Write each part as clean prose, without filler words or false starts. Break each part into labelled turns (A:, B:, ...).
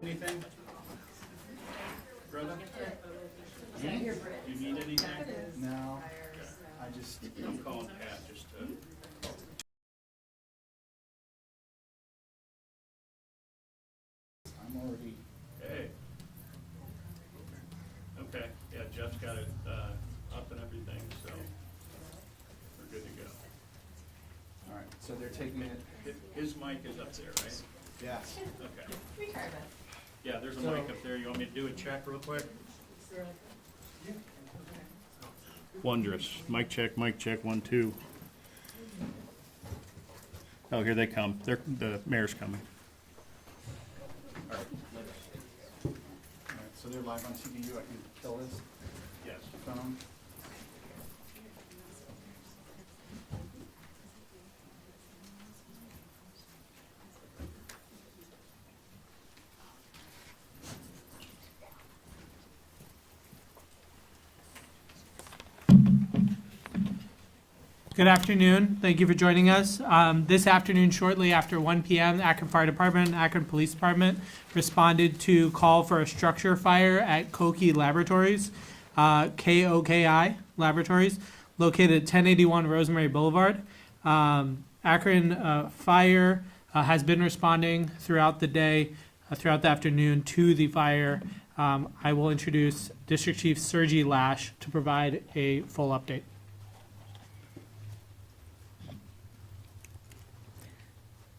A: anything? Brother? You need anything?
B: No, I just,
A: I'm calling Pat just to.
B: I'm already,
A: Hey. Okay, yeah, Jeff's got it up and everything, so we're good to go.
B: all right, so they're taking it,
A: His mic is up there, right?
B: yes.
A: Okay. Yeah, there's a mic up there. You want me to do a check real quick? Wondrous. Mic check, 1, 2. Oh, here they come. The mayor's coming.
B: All right, so they're live on TVU, I can kill this
A: Yes.
B: phone.
C: Good afternoon. Thank you for joining us. This afternoon, shortly after 1 p.m., the Akron Fire Department, Akron Police Department responded to call for a structure fire at Koki Laboratories, KOKI Laboratories, located at 1081 Rosemary Boulevard. Akron Fire has been responding throughout the day, throughout the afternoon to the fire. I will introduce District Chief Sergi Lash to provide a full update.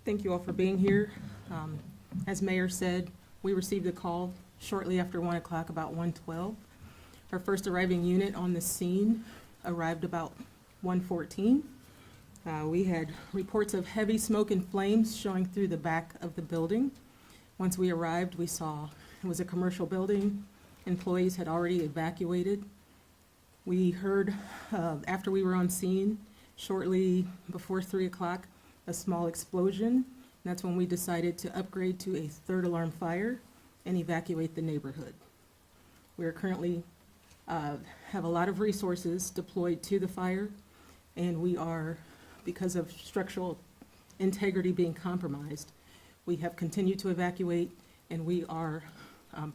D: Thank you all for being here. As Mayor said, we received a call shortly after 1 o'clock, about 1:12. Our first arriving unit on the scene arrived about 1:14. We had reports of heavy smoke and flames showing through the back of the building. Once we arrived, we saw it was a commercial building. Employees had already evacuated. We heard, after we were on scene, shortly before 3 o'clock, a small explosion. That's when we decided to upgrade to a third alarm fire and evacuate the neighborhood. We are currently have a lot of resources deployed to the fire, and we are, because of structural integrity being compromised, we have continued to evacuate, and we are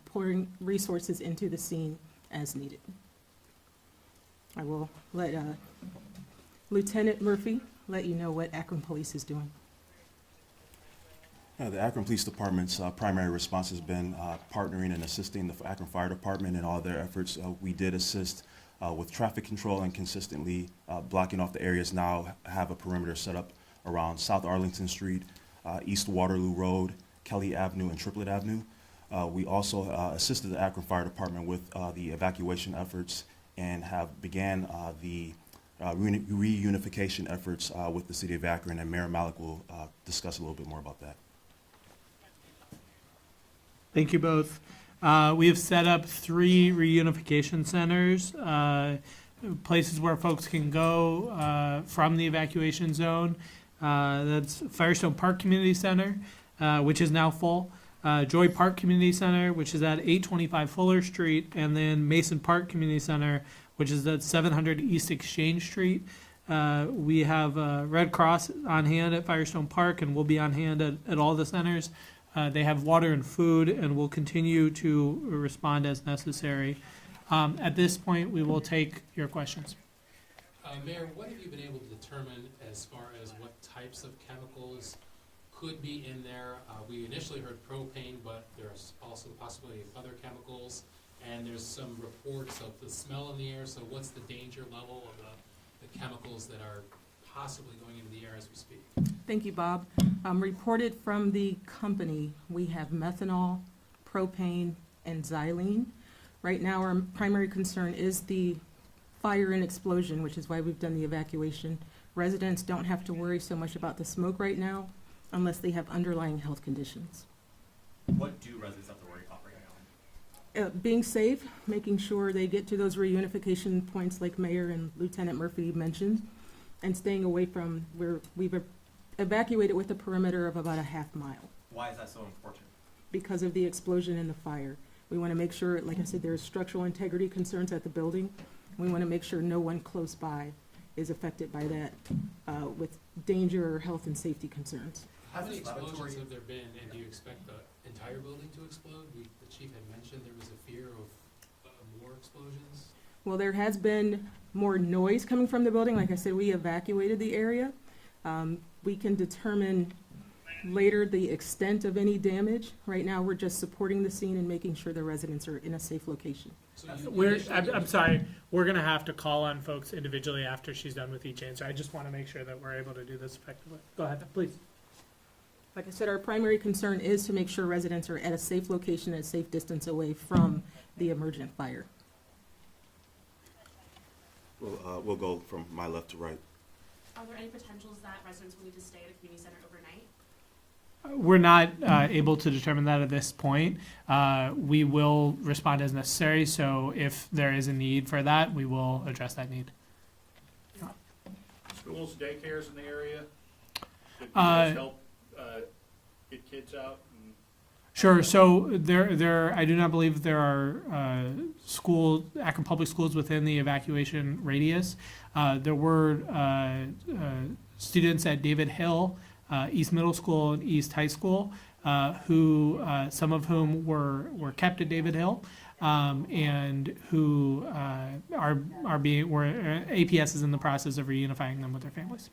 D: pouring resources into the scene as needed. I will let Lieutenant Murphy let you know what Akron Police is doing.
E: The Akron Police Department's primary response has been partnering and assisting the Akron Fire Department in all their efforts. We did assist with traffic control and consistently blocking off the areas. Now have a perimeter set up around South Arlington Street, East Waterloo Road, Kelly Avenue, and Triplet Avenue. We also assisted the Akron Fire Department with the evacuation efforts and have began the reunification efforts with the City of Akron, and Mayor Malik will discuss a little bit more about that.
C: Thank you both. We have set up 3 reunification centers, places where folks can go from the evacuation zone. That's Firestone Park Community Center, which is now full. Joy Park Community Center, which is at 825 Fuller Street, and then Mason Park Community Center, which is at 700 East Exchange Street. We have Red Cross on hand at Firestone Park, and we'll be on hand at all the centers. They have water and food, and will continue to respond as necessary. At this point, we will take your questions.
F: Mayor, what have you been able to determine as far as what types of chemicals could be in there? We initially heard propane, but there's also the possibility of other chemicals. And there's some reports of the smell in the air, so what's the danger level of the chemicals that are possibly going into the air as we speak?
D: Thank you, Bob. Reported from the company, we have methanol, propane, and xylene. Right now, our primary concern is the fire and explosion, which is why we've done the evacuation. Residents don't have to worry so much about the smoke right now unless they have underlying health conditions.
G: What do residents have to worry about right now?
D: Being safe, making sure they get to those reunification points like Mayor and Lieutenant Murphy mentioned, and staying away from where we've evacuated with a perimeter of about a half mile.
G: Why is that so important?
D: Because of the explosion and the fire. We want to make sure, like I said, there's structural integrity concerns at the building. We want to make sure no one close by is affected by that with danger or health and safety concerns.
F: How many
G: Has this
F: explosions
G: laboratory-
F: have there been, and do you expect the entire building to explode? The chief had mentioned there was a fear of more explosions.
D: Well, there has been more noise coming from the building. Like I said, we evacuated the area. We can determine later the extent of any damage. Right now, we're just supporting the scene and making sure the residents are in a safe location.
F: So you
C: We're,
F: initially-
C: I'm sorry, we're gonna have to call on folks individually after she's done with each answer. I just wanna make sure that we're able to do this effectively. Go ahead, please.
D: Like I said, our primary concern is to make sure residents are at a safe location, at a safe distance away from the emergent fire.
E: We'll go from my left to right.
H: Are there any potentials that residents will need to stay at a community center overnight?
C: We're not able to determine that at this point. We will respond as necessary, so if there is a need for that, we will address that need.
A: Schools, daycares in the area? Could you guys help get kids out? And
C: Sure, so I do not believe there are Akron Public Schools within the evacuation radius. There were students at David Hill, East Middle School and East High School, who, some of whom were kept at David Hill, and who APS is in the process of reunifying them with their families.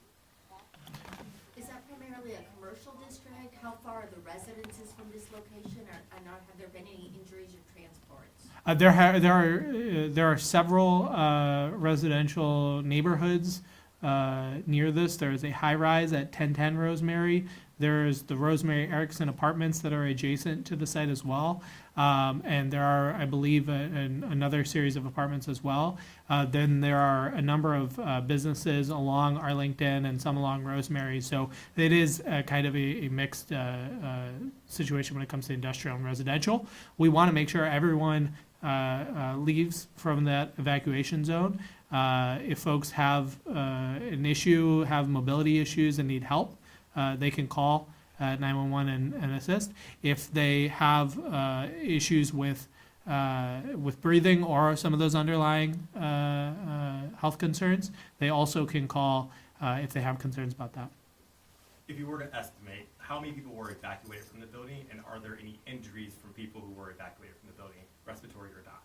I: Is that primarily a commercial district? How far are the residences from this location, or not, have there been any injuries or transports?
C: There are several residential neighborhoods near this. There is a high-rise at 1010 Rosemary. There's the Rosemary Erickson Apartments that are adjacent to the site as well. And there are, I believe, another series of apartments as well. Then there are a number of businesses along Arlington and some along Rosemary. So it is kind of a mixed situation when it comes to industrial and residential. We want to make sure everyone leaves from that evacuation zone. If folks have an issue, have mobility issues and need help, they can call 911 and assist. If they have issues with breathing or some of those underlying health concerns, they also can call if they have concerns about that.
G: If you were to estimate, how many people were evacuated from the building, and are there any injuries from people who were evacuated from the building, respiratory or not?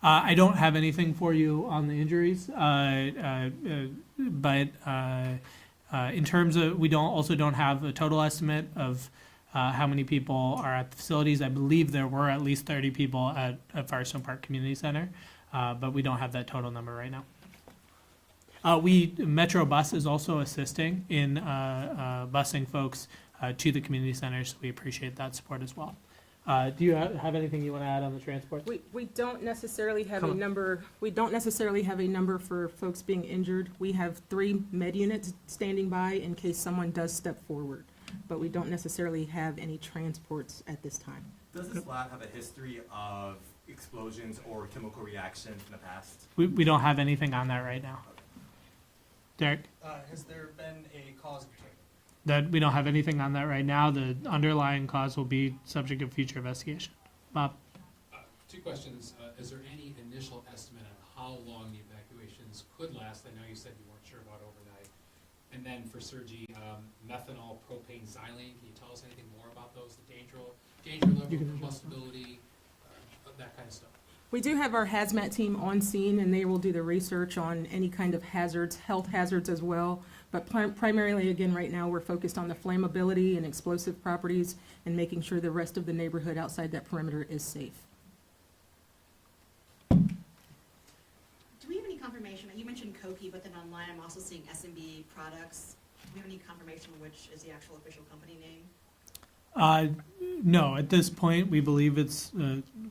C: I don't have anything for you on the injuries, but in terms of, we don't have a total estimate of how many people are at the facilities. I believe there were at least 30 people at Firestone Park Community Center, but we don't have that total number right now. Metro Bus is also assisting in busing folks to the community centers. We appreciate that support as well. Do you have anything you want to add on the transport?
D: We don't necessarily have a
C: Come on.
D: number, we don't necessarily have a number for folks being injured. We have 3 med units standing by in case someone does step forward, but we don't necessarily have any transports at this time.
G: Does this lab have a history of explosions or chemical reactions in the past?
C: We don't have anything on that right now. Derek?
J: Has there been a cause of determined?
C: That we don't have anything on that right now. The underlying cause will be subject of future investigation. Bob?
F: 2 questions. Is there any initial estimate on how long the evacuations could last? I know you said you weren't sure about overnight. And then for Sergi, methanol, propane, xylene, can you tell us anything more about those? The danger level, combustibility, that kind of stuff.
D: We do have our hazmat team on scene, and they will do the research on any kind of hazards, health hazards as well. But primarily, again, right now, we're focused on the flammability and explosive properties and making sure the rest of the neighborhood outside that perimeter is safe.
H: Do we have any confirmation? You mentioned Koki, but then online I'm also seeing SMB products. Do we have any confirmation which is the actual official company name?
C: No, at this point, we believe it's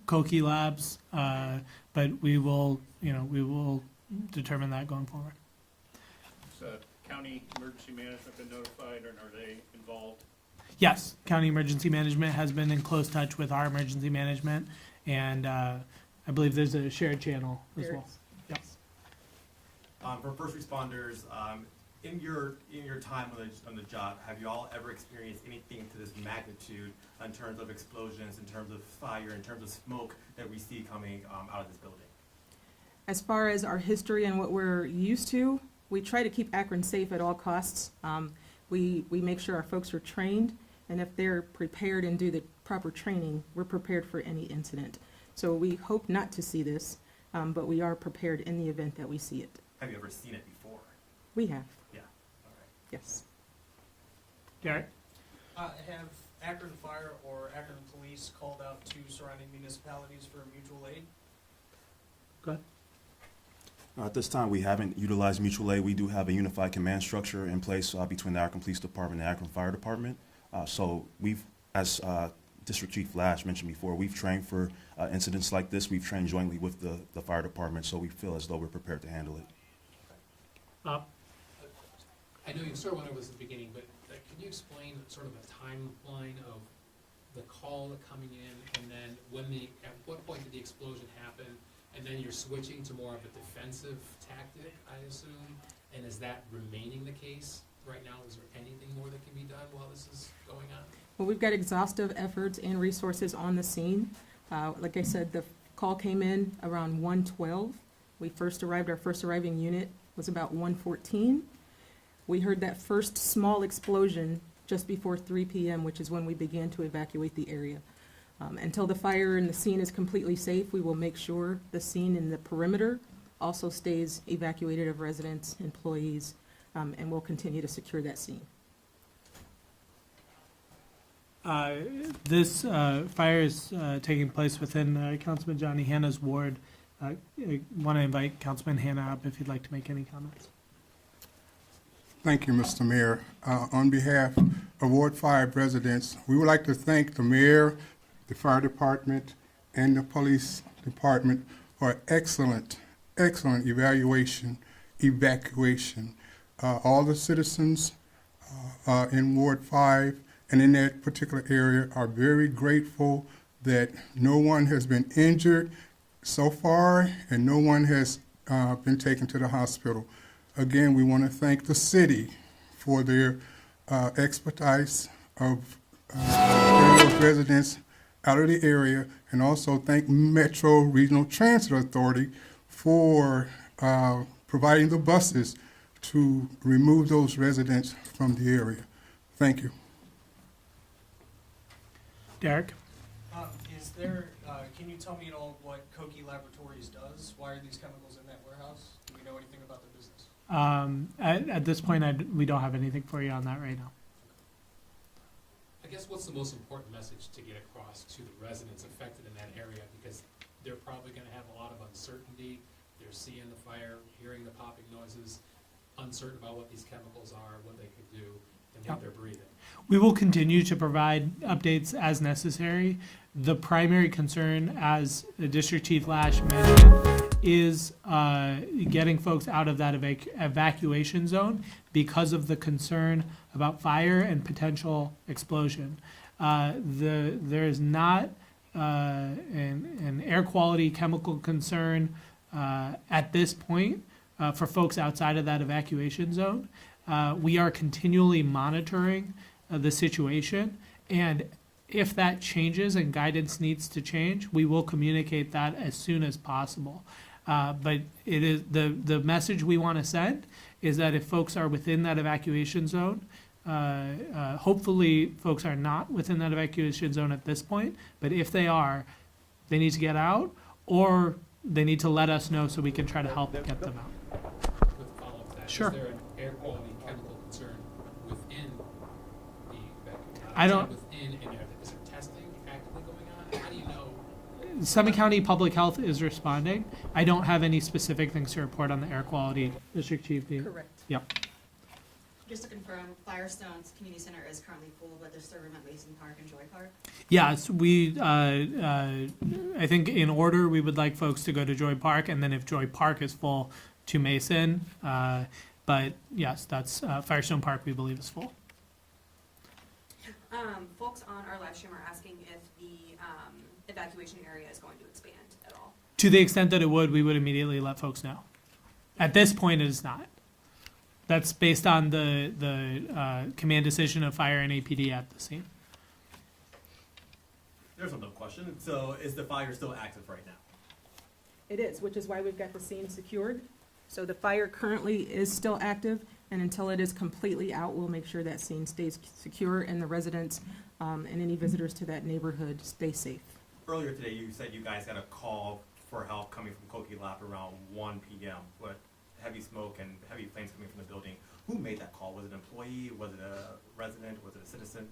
C: Koki Labs, but we will determine that going forward.
A: Has county emergency management been notified, or are they involved?
C: Yes, County Emergency Management has been in close touch with our emergency management, and I believe there's a shared channel as
D: There
C: well.
D: is.
C: Yes.
G: For first responders, in your time on the job, have you all ever experienced anything to this magnitude in terms of explosions, in terms of fire, in terms of smoke that we see coming out of this building?
D: As far as our history and what we're used to, we try to keep Akron safe at all costs. We make sure our folks are trained, and if they're prepared and do the proper training, we're prepared for any incident. So we hope not to see this, but we are prepared in the event that we see it.
G: Have you ever seen it before?
D: We have,
G: Yeah, all right.
D: yes.
C: Derek?
J: Have Akron Fire or Akron Police called out to surrounding municipalities for mutual aid?
C: Go ahead.
E: At this time, we haven't utilized mutual aid. We do have a unified command structure in place between the Akron Police Department and the Akron Fire Department. So we've, as District Chief Lash mentioned before, we've trained for incidents like this. We've trained jointly with the fire department, so we feel as though we're prepared to handle it.
F: I know you sort of went over this at the beginning, but can you explain sort of a timeline of the call coming in, and then at what point did the explosion happen, and then you're switching to more of a defensive tactic, I assume, and is that remaining the case right now? Is there anything more that can be done while this is going on?
D: Well, we've got exhaustive efforts and resources on the scene. Like I said, the call came in around 1:12. Our first arriving unit was about 1:14. We heard that first small explosion just before 3 p.m., which is when we began to evacuate the area. Until the fire and the scene is completely safe, we will make sure the scene and the perimeter also stays evacuated of residents, employees, and we'll continue to secure that scene.
C: This fire is taking place within Councilman Johnny Hanna's ward. I want to invite Councilman Hanna up if you'd like to make any comments.
K: Thank you, Mr. Mayor. On behalf of Ward 5 residents, we would like to thank the mayor, the fire department, and the police department for excellent evacuation. All the citizens in Ward 5 and in that particular area are very grateful that no one has been injured so far and no one has been taken to the hospital. Again, we want to thank the city for their expertise of getting those residents out of the area, and also thank Metro Regional Transit Authority for providing the buses to remove those residents from the area. Thank you.
C: Derek?
J: Can you tell me at all what Kochi Laboratories does? Why are these chemicals in that warehouse? Do we know anything about their business?
C: At this point, we don't have anything for you on that right now.
F: I guess what's the most important message to get across to the residents affected in that area? Because they're probably gonna have a lot of uncertainty. They're seeing the fire, hearing the popping noises, uncertain about what these chemicals are, what they could do, and what they're breathing.
C: We will continue to provide updates as necessary. The primary concern, as District Chief Lash mentioned, is getting folks out of that evacuation zone because of the concern about fire and potential explosion. There is not an air quality chemical concern at this point for folks outside of that evacuation zone. We are continually monitoring the situation, and if that changes and guidance needs to change, we will communicate that as soon as possible. But it is the message we want to send is that if folks are within that evacuation zone, hopefully folks are not within that evacuation zone at this point, but if they are, they need to get out, or they need to let us know so we can try to help get them out.
F: With follow-up to that,
C: Sure.
F: is there an air quality chemical concern within the evacuation?
C: I don't-
F: Within, and is there testing actively going on? How do you know?
C: Summit County Public Health is responding. I don't have any specific things to report on the air quality. District Chief,
D: Correct.
C: Yep.
H: Just to confirm, Firestone's community center is currently full, but there's still room at Mason Park and Joy Park?
C: Yes, I think in order, we would like folks to go to Joy Park, and then if Joy Park is full, to Mason. But yes, that's Firestone Park, we believe, is full.
L: Folks on our live stream are asking if the evacuation area is going to expand at all.
C: To the extent that it would, we would immediately let folks know. At this point, it is not. That's based on the command decision of fire and APD at the scene.
G: There's another question. So is the fire still active right now?
D: It is, which is why we've got the scene secured. So the fire currently is still active, and until it is completely out, we'll make sure that scene stays secure and the residents and any visitors to that neighborhood stay safe.
G: Earlier today, you said you guys got a call for help coming from Koki Lap around 1 p.m. with heavy smoke and heavy flames coming from the building. Who made that call? Was it an employee? Was it a resident? Was it a citizen?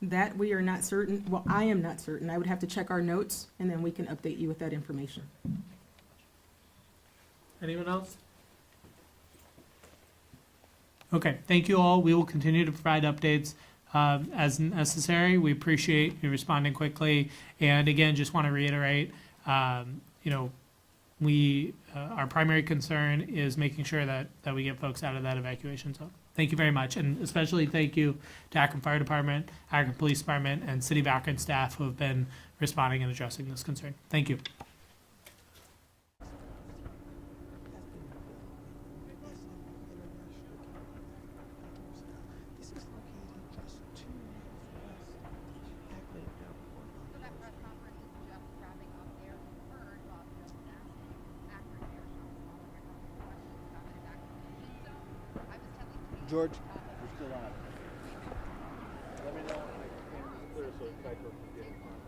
D: That we are not certain, well, I am not certain. I would have to check our notes, and then we can update you with that information.
C: Anyone else? Okay, thank you all. We will continue to provide updates as necessary. We appreciate you responding quickly. And again, just want to reiterate, our primary concern is making sure that we get folks out of that evacuation zone. Thank you very much. And especially thank you to Akron Fire Department, Akron Police Department, and City of Akron staff who have been responding and addressing this concern. Thank you.
M: George, you're still on. Let me know when I can clear so Geico can get in contact.